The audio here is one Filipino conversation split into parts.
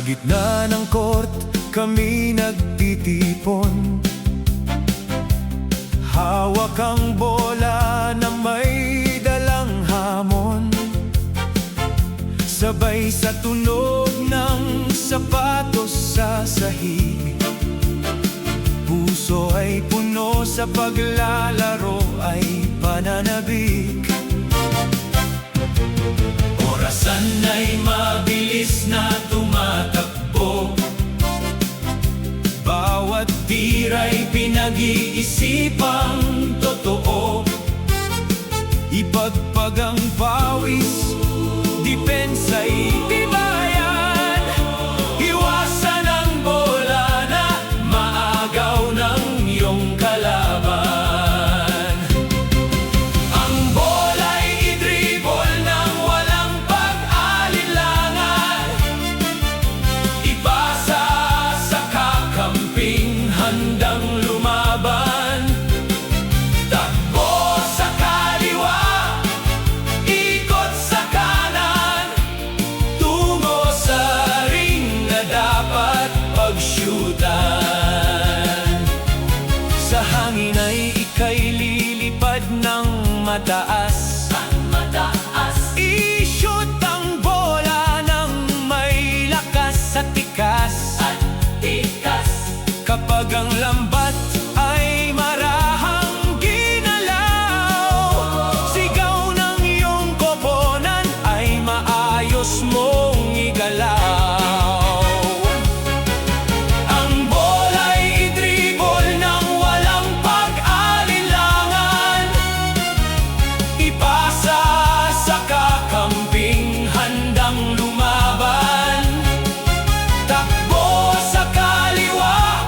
gitna ng court, kami nagtitipon. Hawak ang bola na may dalang hamon. Sabay sa tunog ng sapatos sa sahig. Puso ay puno sa paglalaro ay pananabik. Orasan ay mabilis na tumatakbo. Bawat tira'y pinag-iisipang totoo. Ipagpag ang pawis, dipensa'y tibayan. Iwasan ang bola na maagaw ng iyong kalaban. Ang bola'y idribol ng walang pag-alinlangan. Ipasa sa kakamping handang lumaban. Takbo sa kaliwa, ikot sa kanan, tungo sa ring na dapat pagsyutan. Sa hangin ay ika'y lilipad ng mataas. I-shoot ang bola ng may lakas at tikas. Kapag ang lambat ay marahang ginalaw, sigaw ng iyong koponan ay maayos mong igalaw. Ang bola'y idribol ng walang pag-alinlangan. Ipasa sa kakamping handang lumaban. Takbo sa kaliwa,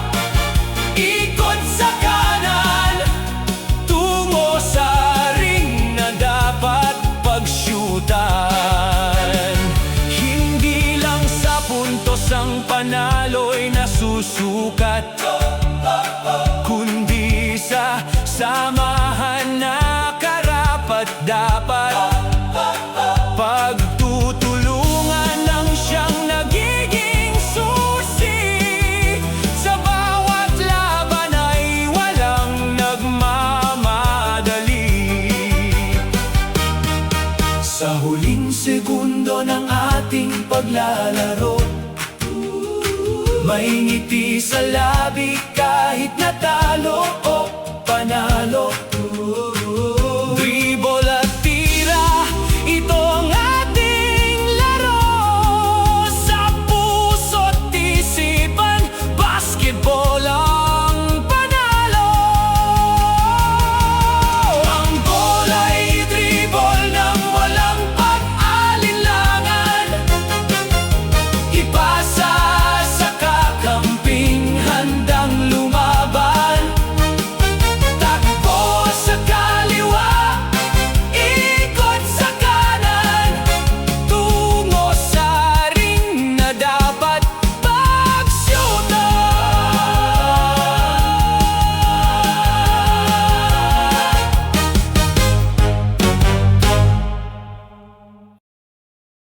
ikot sa kanan, tungo sa ring na dapat pagsyutan. Hindi lang sa puntos ang panalo'y nasusukat, kundi sa samahan na karapat-dapat. Pagtutulungan lang siyang nagiging susi. Sa bawat laban ay walang nagmamadali. Sa huling segundo ng ating paglalaro, may ngiti sa labi kahit natalo o